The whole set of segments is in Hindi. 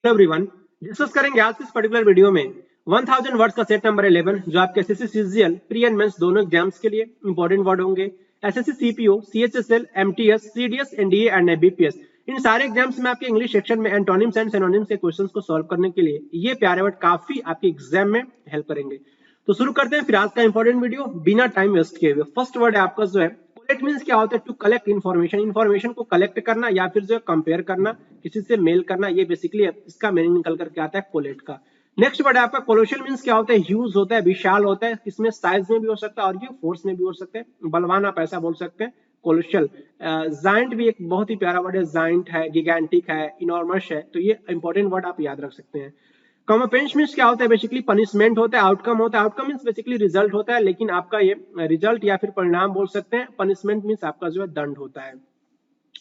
हेलो एवरीवन, डिस्कस करेंगे आज इस पर्टिकुलर वीडियो में 1000 वर्ड्स का सेट नंबर 11 जो आपके SSC CGL pre and mains दोनों एग्जाम्स के लिए इंपॉर्टेंट वर्ड होंगे। SSC CPO, CHSL, MTS, CDS, NDA and BPS इन सारे एग्जाम्स में आपके इंग्लिश सेक्शन में एंटोनिम्स एंड सिनोनिम्स के क्वेश्चंस को सॉल्व करने के लिए ये प्यारे वर्ड काफी आपके एग्जाम में हेल्प करेंगे। तो शुरू करते हैं फिर आज का इंपॉर्टेंट वीडियो बिना टाइम वेस्ट किए हुए। फर्स्ट वर्ड है आपका जो है कोलेक्ट मींस क्या होता है? टू कलेक्ट इन्फॉर्मेशन को कलेक्ट करना या फिर जो है कंपेयर करना, किसी से मेल करना, ये बेसिकली इसका मीनिंग निकल करके आता है कोलेट का। नेक्स्ट वर्ड है आपका कोलोशियल मींस क्या होता है? ह्यूज होता है, विशाल होता है, इसमें साइज में भी हो सकता है और ये फोर्स में भी हो सकते हैं। बलवान आप ऐसा बोल सकते हैं कोलोशियल। जाइंट भी एक बहुत ही प्यारा वर्ड है, जाइंट है, गिगेंटिक है, इनॉर्मस है, तो ये इंपॉर्टेंट वर्ड आप याद रख सकते हैं। कॉम्पेंस मींस क्या होता है? बेसिकली पनिशमेंट होता है, आउटकम होता है। आउटकम मींस बेसिकली रिजल्ट होता है, लेकिन आपका ये रिजल्ट या फिर परिणाम बोल सकते हैं। पनिशमेंट मींस आपका जो है दंड होता है।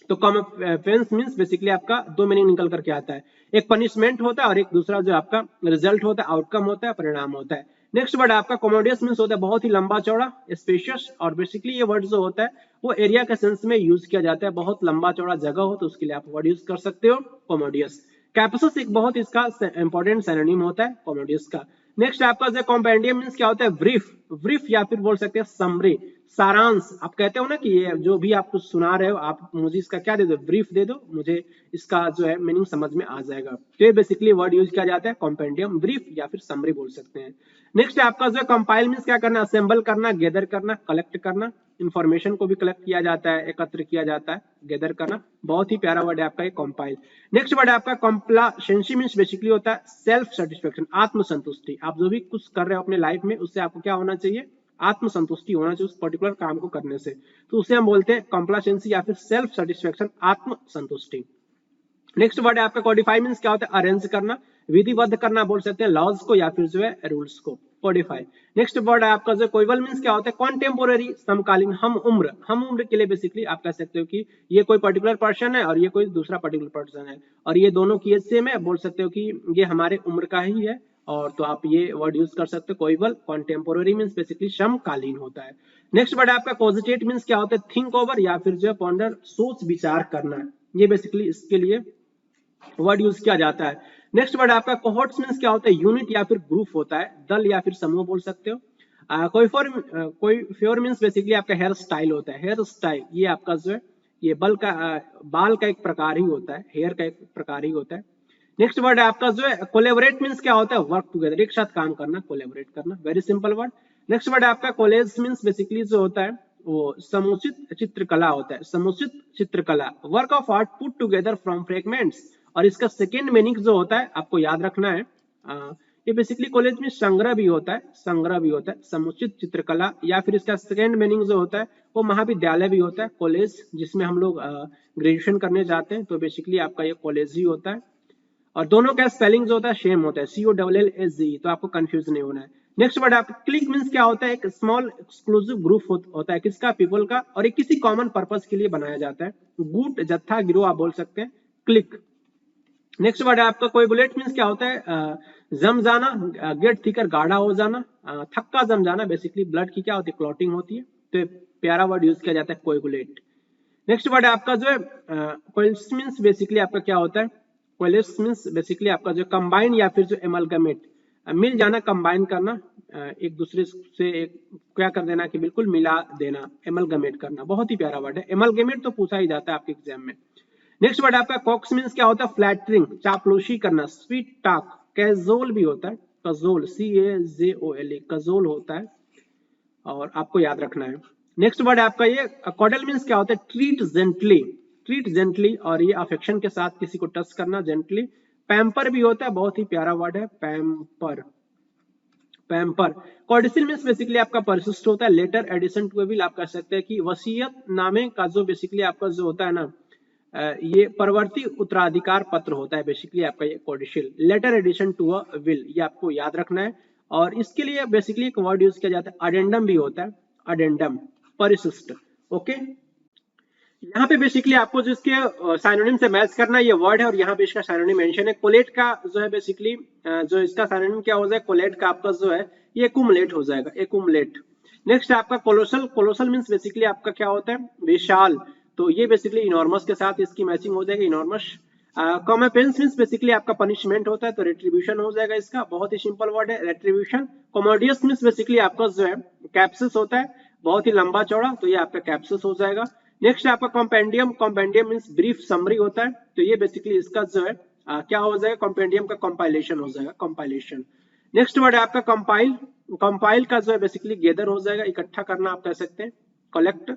तो कॉम्पेंस मींस बेसिकली आपका दो मीनिंग निकल करके आता है, एक पनिशमेंट होता है और एक दूसरा जो आपका रिजल्ट होता है, आउटकम होता है, परिणाम होता है। नेक्स्ट वर्ड आपका कॉमोडियस मींस होता है बहुत ही लंबा चौड़ा, स्पेशियस, और बेसिकली ये वर्ड जो होता है वो एरिया के सेंस में यूज किया जाता है। बहुत लंबा चौड़ा जगह हो तो उसके लिए आप वर्ड यूज कर सकते हो कॉमोडियस। कैपेसिस एक बहुत इसका इंपॉर्टेंट सिनोनिम होता है कॉमोडियस का। नेक्स्ट आपका जो कॉम्पेंडियम मींस क्या होता है? ब्रीफ या फिर बोल सकते हैं समरी, सारांश। आप कहते हो ना कि ये जो भी आप कुछ सुना रहे हो आप मुझे इसका क्या दे दो, ब्रीफ दे दो, मुझे इसका जो है मीनिंग समझ में आ जाएगा। तो ये बेसिकली वर्ड यूज किया जाता है कॉम्पेंडियम, ब्रीफ या फिर समरी बोल सकते हैं। नेक्स्ट आपका जो है कंपाइल मींस क्या करना? असेंबल करना, गैदर करना, कलेक्ट करना। इंफॉर्मेशन को भी कलेक्ट किया जाता है, एकत्र किया जाता है, गैदर करना। बहुत ही प्यारा वर्ड है आपका ये कंपाइल। नेक्स्ट वर्ड है आपका कॉम्प्लासेंसी मींस बेसिकली होता है सेल्फ सेटिस्फेक्शन, आत्मसंतुष्टि। आप जो भी कुछ कर रहे हो अपने लाइफ में उससे आपको क्या होना चाहिए? आत्मसंतुष्टि होना चाहिए उस पर्टिकुलर काम को करने से, तो उसे हम बोलते हैं कॉम्प्लासेंसी या फिर सेल्फ सेटिस्फेक्शन, आत्मसंतुष्टि। नेक्स्ट वर्ड है आपका कोडिफाई मींस क्या होता है? अरेंज करना, विधिबद्ध करना बोल सकते हैं लॉज को या फिर जो है रूल्स को, कोडिफाई। नेक्स्ट वर्ड है आपका जो कोइवल मींस क्या होता है? कॉन्टेम्पोररी, समकालीन, हम उम्र के लिए बेसिकली आप कह सकते हो कि ये कोई पर्टिकुलर पर्सन है और ये कोई दूसरा पर्टिकुलर पर्सन है और ये दोनों की एज सेम है, बोल सकते हो कि ये हमारे उम्र का ही है, और तो आप ये वर्ड यूज कर सकते हो कोइवल। कॉन्टेम्पोररी मींस बेसिकली समकालीन होता है। नेक्स्ट वर्ड है आपका कोजिटेट मींस क्या होता है? थिंक ओवर या फिर जो है पॉन्डर, सोच विचार करना, ये बेसिकली इसके लिए वर्ड यूज किया जाता है। नेक्स्ट वर्ड आपका कोहोर्ट्स मींस क्या होता है? यूनिट या फिर ग्रुप होता है, दल या फिर समूह बोल सकते हो। कोई फ्योर मींस बेसिकली आपका हेयर स्टाइल होता है, हेयर स्टाइल ये आपका जो है ये बाल का एक प्रकार ही होता है, हेयर का एक प्रकार ही होता है। नेक्स्ट वर्ड है आपका जो है कोलेबोरेट मींस क्या होता है? वर्क टुगेदर, एक साथ काम करना, कोलेबोरेट करना, very simple word. Next word है आपका कोलेज मींस बेसिकली जो होता है वो समुचित चित्रकला होता है, समुचित चित्रकला, work of art put together from fragments. और इसका सेकेंड मीनिंग जो होता है आपको याद रखना है, ये बेसिकली कॉलेज में संग्रह भी होता है, समुचित चित्रकला, या फिर इसका सेकेंड मीनिंग जो होता है वो महाविद्यालय भी होता है, कॉलेज जिसमें हम लोग ग्रेजुएशन करने जाते हैं, तो बेसिकली आपका ये कॉलेज ही होता है। और दोनों का स्पेलिंग जो होता है सेम होता है, COLLAGE, तो आपको कंफ्यूज नहीं होना है। नेक्स्ट वर्ड आपका क्लिक मींस क्या होता है? एक स्मॉल एक्सक्लूसिव ग्रुप होता है, किसका? पीपल का, और एक किसी कॉमन पर्पस के लिए बनाया जाता है। गुट, जत्था, गिरोह आप बोल सकते हैं, क्लिक। नेक्स्ट वर्ड है आपका कोई बुलेट मींस क्या होता है? जम जाना, गेट थिकर, गाढ़ा हो जाना, थक्का जम जाना, बेसिकली ब्लड की क्या होती है? क्लॉटिंग होती है, तो प्यारा वर्ड यूज किया जाता है कोएगुलेट। नेक्स्ट वर्ड है आपका जो है कोएल्स मींस बेसिकली आपका क्या होता है? कोएल्स मींस बेसिकली आपका जो कंबाइन या फिर जो एमलगमेट, मिल जाना, कंबाइन करना, एक दूसरे से क्या कर देना कि बिल्कुल मिला देना, एमलगमेट करना, बहुत ही प्यारा वर्ड है। एमलगमेट तो पूछा ही जाता है आपके एग्जाम में। नेक्स्ट वर्ड आपका कॉक्स मींस क्या होता है? फ्लैटरिंग, चापलूसी करना, स्वीट टॉक, कैजुअल भी होता है, कजोल, CAJOLE, कजोल होता है, और आपको याद रखना है। नेक्स्ट वर्ड आपका ये कॉडल मींस क्या होता है? ट्रीट जेंटली, और ये अफेक्शन के साथ किसी को टच करना, जेंटली। पैम्पर भी होता है, बहुत ही प्यारा वर्ड है, पैम्पर। कॉर्डिसल मींस बेसिकली आपका परसिस्ट होता है, लेटर एडिशन टू विल, आप कह सकते हैं कि वसीयत नामे का जो बेसिकली आपका जो होता है ना, ये परवर्ती उत्तराधिकार पत्र होता है, बेसिकली आपका ये codicil, later addition to a will, ये आपको याद रखना है। और इसके लिए बेसिकली एक वर्ड यूज किया जाता है, अडेंडम भी होता है, अडेंडम, परिशिष्ट। ओके, यहाँ पे बेसिकली आपको जो इसके साइनोनिम से मैच करना ये वर्ड है, और यहाँ पे इसका साइनोनिम मेंशन है। कोलेट का जो है बेसिकली जो इसका साइनोनिम क्या हो जाएगा? कोलेट का आपका जो है ये एकुमुलेट हो जाएगा, एकुमुलेट। नेक्स्ट आपका कोलोसल मींस बेसिकली आपका क्या होता है? विशाल, तो ये बेसिकली इनॉर्मस के साथ इसकी मैचिंग हो जाएगी, इनॉर्मस। कॉमेपेंस मीन्स बेसिकली आपका पनिशमेंट होता है, तो रेट्रीब्यूशन हो जाएगा इसका, बहुत ही सिंपल वर्ड है रेट्रीब्यूशन। कॉमोडियस मीन्स बेसिकली आपका जो है कैप्सिस होता है, बहुत ही लंबा चौड़ा, तो ये आपका कैप्सिस हो जाएगा। नेक्स्ट आपका compendium, compendium means brief summary होता है, तो ये बेसिकली इसका जो है क्या हो जाएगा, कॉम्पेंडियम का कंपाइलेशन हो जाएगा, कंपाइलेशन। नेक्स्ट वर्ड है आपका कंपाइल, कंपाइल का जो है बेसिकली गैदर हो जाएगा, इकट्ठा करना आप कह सकते हैं, कलेक्ट।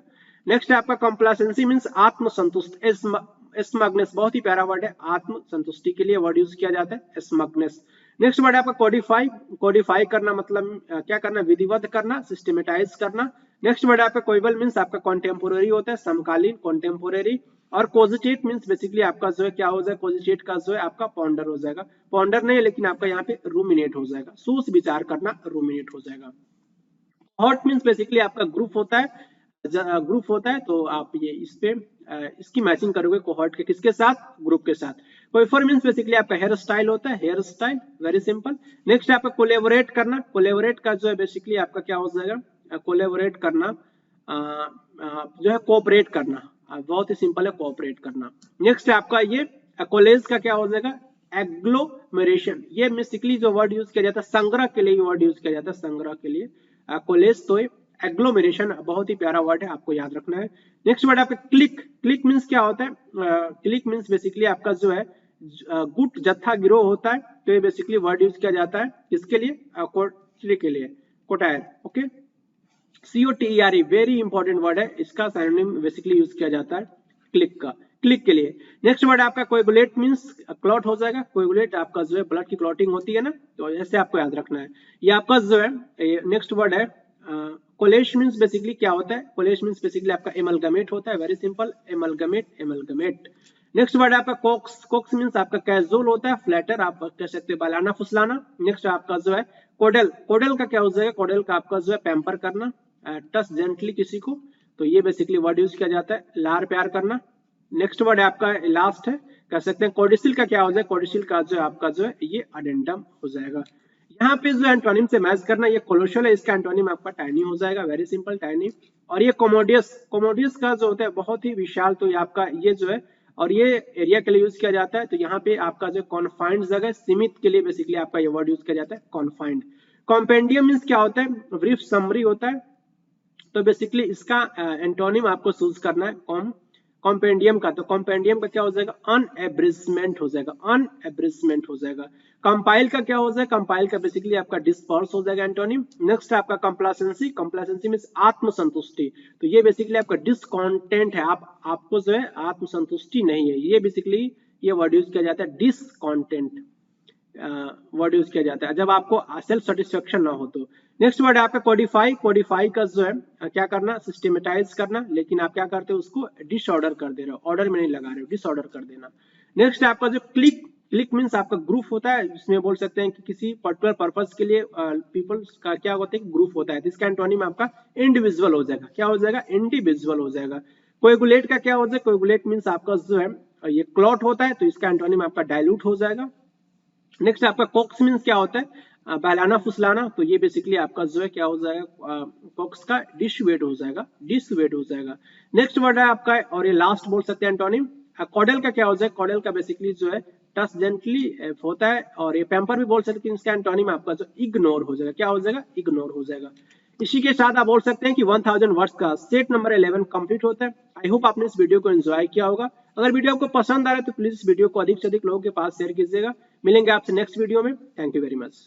नेक्स्ट है आपका कंप्लासेंसी मीन्स आत्मसंतुष्ट, स्मगनेस, बहुत ही प्यारा वर्ड है, आत्म संतुष्टि के लिए वर्ड यूज किया जाता है, स्मगनेस। नेक्स्ट वर्ड है आपका कोडिफाई, कोडिफाई करना मतलब क्या करना, विधिवत करना, सिस्टमेटाइज करना। नेक्स्ट वर्ड है आपका कोइबल मीन्स आपका कॉन्टेम्पोररी होता है, समकालीन, कॉन्टेम्पोररी। और कोजिटेट मीन्स बेसिकली आपका जो है क्या हो जाएगा, कोजिटेट का जो है आपका पॉन्डर हो जाएगा, पॉन्डर नहीं लेकिन आपका यहाँ पे रूमिनेट हो जाएगा, सोच विचार करना, रूमिनेट हो जाएगा। हॉट मीन्स बेसिकली आपका ग्रुप होता है, ग्रुप होता है, तो आप ये इस पे इसकी मैचिंग करोगे कोहॉर्ट के किसके साथ, ग्रुप के साथ। कोइफर मीन्स बेसिकली आपका हेयर स्टाइल होता है, hair style, very simple. Next आपका कोलेबोरेट करना, कोलेबोरेट का जो है बेसिकली आपका क्या हो जाएगा, कोलेबोरेट करना जो है कोऑपरेट करना, बहुत ही सिंपल है, कोऑपरेट करना। नेक्स्ट आपका ये कोलेज का क्या हो जाएगा, एग्लोमेरेशन, ये बेसिकली जो वर्ड यूज किया जाता है संग्रह के लिए, वर्ड यूज किया जाता है संग्रह के लिए, कोलेज, तो एग्लोमेरेशन बहुत ही प्यारा वर्ड है, आपको याद रखना है। नेक्स्ट वर्ड आपका क्लिक, क्लिक मीन्स क्या होता है, क्लिक मीन्स बेसिकली आपका जो है गुट, जत्था, गिरोह होता है, तो ये बेसिकली वर्ड यूज किया जाता है किसके लिए, कोटरी के लिए, coterie, okay. COTERE very important word है, इसका सिनोनिम बेसिकली यूज किया जाता है क्लिक का, क्लिक के लिए। नेक्स्ट वर्ड आपका कोएगुलेट मींस क्लॉट हो जाएगा, कोएगुलेट आपका जो है ब्लड की क्लॉटिंग होती है ना, तो ऐसे आपको याद रखना है। ये आपका जो है नेक्स्ट वर्ड है कोलेश मींस बेसिकली क्या होता है, कोलेश मींस बेसिकली आपका एमलगमेट होता है, very simple, amalgamate, amalgamate. Next word आपका कोक्स, कोक्स मींस आपका कैजुअल होता है, फ्लैटर आप कह सकते हैं, बहलाना फुसलाना। नेक्स्ट आपका जो है कोडल, कोडल का क्या हो जाएगा, कोडल का आपका जो है पैम्पर करना, टच जेंटली किसी को, तो ये बेसिकली वर्ड यूज किया जाता है, लार प्यार करना। नेक्स्ट वर्ड है आपका लास्ट है, कह सकते हैं कोडिसिल का क्या हो जाएगा, कोडिसिल का जो है आपका जो है ये अडेंडम हो जाएगा। यहाँ पे जो एंटोनिम से मैच करना, ये कोलोशल है, इसका एंटोनिम आपका टाइनी हो जाएगा, वेरी सिंपल, टाइनी। और ये कोमोडियस, कोमोडियस का जो होता है बहुत ही विशाल, तो ये आपका ये जो है, और ये एरिया के लिए यूज किया जाता है, तो यहाँ पे आपका जो कॉन्फाइंड जगह, सीमित के लिए बेसिकली आपका ये वर्ड यूज किया जाता है, कॉन्फाइंड। कॉम्पेंडियम मींस क्या होता है, ब्रीफ समरी होता है, तो बेसिकली इसका एंटोनिम आपको चूज करना है कॉम्पेंडियम का, तो कॉम्पेंडियम का क्या हो जाएगा, अनएब्रिजमेंट हो जाएगा, अनएब्रिजमेंट हो जाएगा। कंपाइल का क्या हो जाएगा, कंपाइल का बेसिकली आपका डिस्पर्स हो जाएगा एंटोनिम। नेक्स्ट आपका कंप्लासेंसी, कंप्लासेंसी मींस आत्मसंतुष्टि, तो ये बेसिकली आपका डिसकॉन्टेंट है, आपको जो है आत्मसंतुष्टि नहीं है, ये बेसिकली ये वर्ड यूज किया जाता है, डिसकॉन्टेंट वर्ड यूज किया जाता है जब आपको सेल्फ सेटिस्फेक्शन ना हो तो। नेक्स्ट वर्ड है आपका कोडिफाई, कोडिफाई का जो है क्या करना, सिस्टमेटाइज करना, लेकिन आप क्या करते हो उसको डिसऑर्डर कर दे रहे हो, ऑर्डर में नहीं लगा रहे हो, डिसऑर्डर कर देना। नेक्स्ट है आपका जो क्लिक, क्लिक मींस आपका ग्रुप होता है, जिसमें बोल सकते हैं कि किसी पर्टिकुलर पर्पस के लिए पीपल्स का क्या होता है, ग्रुप होता है, इसका एंटोनिम आपका इंडिविजुअल हो जाएगा, क्या हो जाएगा, इंडिविजुअल हो जाएगा। कोएगुलेट का क्या हो जाएगा, कोएगुलेट मींस आपका जो है ये क्लॉट होता है, तो इसका एंटोनिम आपका डाइल्यूट हो जाएगा। नेक्स्ट आपका कॉक्स मींस क्या होता है, बहलाना फुसलाना, तो ये बेसिकली आपका जो है क्या हो जाएगा, कॉक्स का डिसवेट हो जाएगा, डिसवेट हो जाएगा। नेक्स्ट वर्ड है आपका, और ये लास्ट बोल सकते हैं एंटोनिम, कॉडल का क्या हो जाएगा, कॉडल का बेसिकली जो है टच जेंटली होता है, और ये पैम्पर भी बोल सकते हैं, इसका एंटोनिम आपका जो इग्नोर हो जाएगा, क्या हो जाएगा, इग्नोर हो जाएगा। इसी के साथ आप बोल सकते हैं कि 1000 वर्ड्स का सेट नंबर 11 कंप्लीट होता है। आई होप आपने इस वीडियो को एंजॉय किया होगा। अगर वीडियो आपको पसंद आ रहा है तो प्लीज इस वीडियो को अधिक से अधिक लोगों के पास शेयर कीजिएगा। मिलेंगे आपसे नेक्स्ट वीडियो में, थैंक यू वेरी मच।